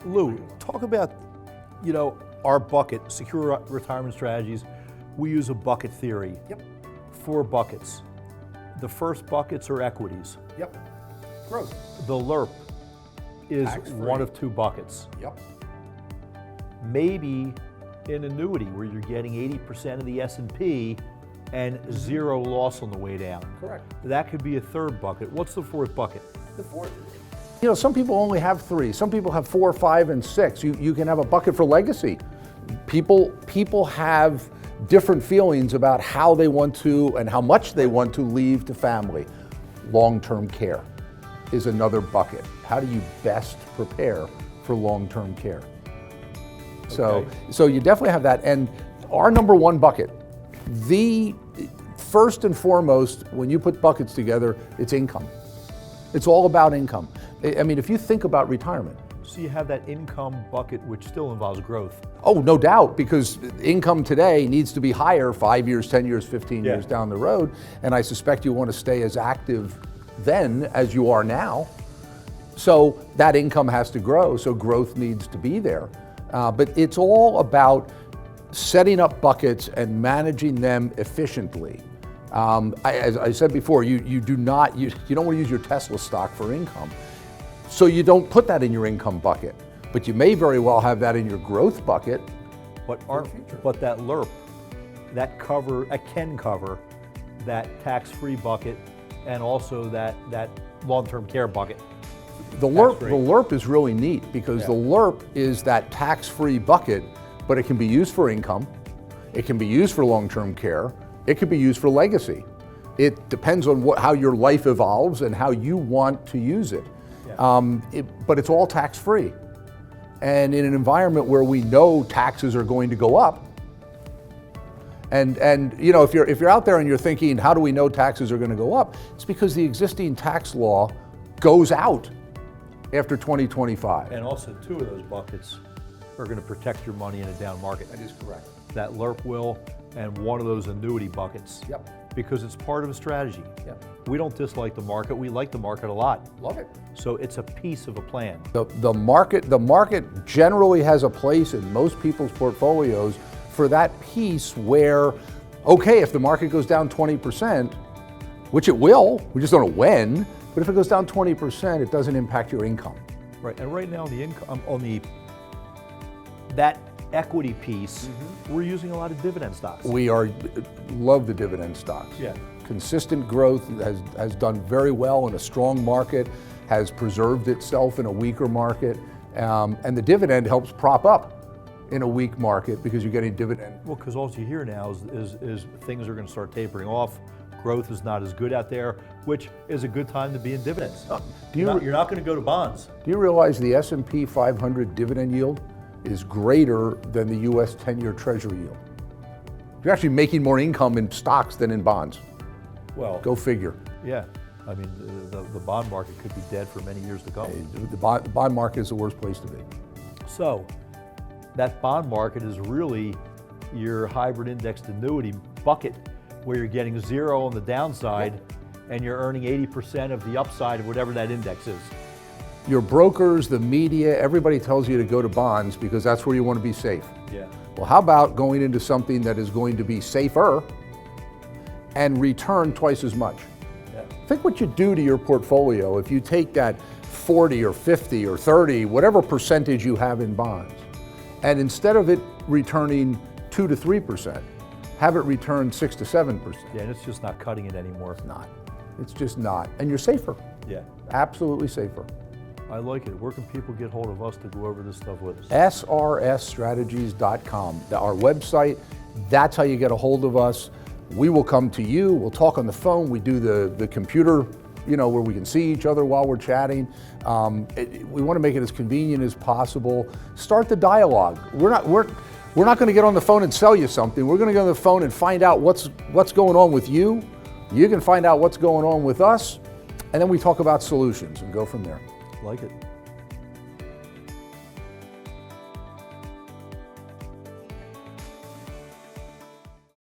Lou, talk about, our bucket, secure retirement strategies. We use a bucket theory. Yep. 4 buckets. The first buckets are equities. Yep. Growth. The LIRP is Tax-free. one of 2 buckets. Yep. Maybe an annuity where you're getting 80% of the S&P and 0 loss on the way down. Correct. That could be a 3rd bucket. What's the 4th bucket? The fourth. Some people only have 3. Some people have 4, 5, and 6. You can have a bucket for legacy. People have different feelings about how they want to and how much they want to leave to family. Long-term care is another bucket. How do you best prepare for long-term care? Okay. So you definitely have that. And our number 1 bucket, the first and foremost, when you put buckets together, it's income. It's all about income. I mean, if you think about retirement. So you have that income bucket, which still involves growth. Oh, no doubt, because income today needs to be higher 5 years, 10 years, 15 years down the road. And I suspect you want to stay as active then as you are now. So that income has to grow, so growth needs to be there. But it's all about setting up buckets and managing them efficiently. As I said before, you don't want to use your Tesla stock for income. So you don't put that in your income bucket, but you may very well have that in your growth bucket. But that LIRP, that can cover that tax-free bucket and also that long-term care bucket. The LIRP is really neat because the LIRP is that tax-free bucket, but it can be used for income, it can be used for long-term care, it can be used for legacy. It depends on how your life evolves and how you want to use it. But it's all tax-free. And in an environment where we know taxes are going to go up, and if you're out there and you're thinking, how do we know taxes are going to go up? It's because the existing tax law goes out after 2025. And also 2 of those buckets are going to protect your money in a down market. That is correct. That LIRP will, and one of those annuity buckets. Yep. Because it's part of a strategy. Yep. We don't dislike the market, we like the market a lot. Love it. So it's a piece of a plan. The market generally has a place in most people's portfolios for that piece where, okay, if the market goes down 20%, which it will, we just don't know when, but if it goes down 20%, it doesn't impact your income. Right, and right now on the income, that equity piece, we're using a lot of dividend stocks. We love the dividend stocks. Yeah. Consistent growth has done very well in a strong market, has preserved itself in a weaker market, and the dividend helps prop up in a weak market because you're getting dividend. Well, because all you hear now is things are going to start tapering off. Growth is not as good out there, which is a good time to be in dividends. You're not going to go to bonds. Do you realize the S&P 500 dividend yield is greater than the U.S. 10-year Treasury yield? You're actually making more income in stocks than in bonds. Well, go figure. Yeah, I mean, the bond market could be dead for many years to come. The bond market is the worst place to be. So, that bond market is really your hybrid indexed annuity bucket where you're getting 0 on the downside and you're earning 80% of the upside of whatever that index is. Your brokers, the media, everybody tells you to go to bonds because that's where you want to be safe. Yeah. Well, how about going into something that is going to be safer and return twice as much? Yeah. Think what you do to your portfolio if you take that 40 or 50 or 30, whatever percentage you have in bonds, and instead of it returning 2 to 3%, have it return 6 to 7%. Yeah, and it's just not cutting it anymore. It's not. It's just not. And you're safer. Yeah. Absolutely safer. I like it. Where can people get hold of us to go over this stuff with us? srsstrategies.com, our website. That's how you get a hold of us. We will come to you. We'll talk on the phone. We do the computer, where we can see each other while we're chatting. We want to make it as convenient as possible. Start the dialogue. We're not going to get on the phone and sell you something. We're going to get on the phone and find out what's going on with you. You can find out what's going on with us, and then we talk about solutions and go from there. Like it.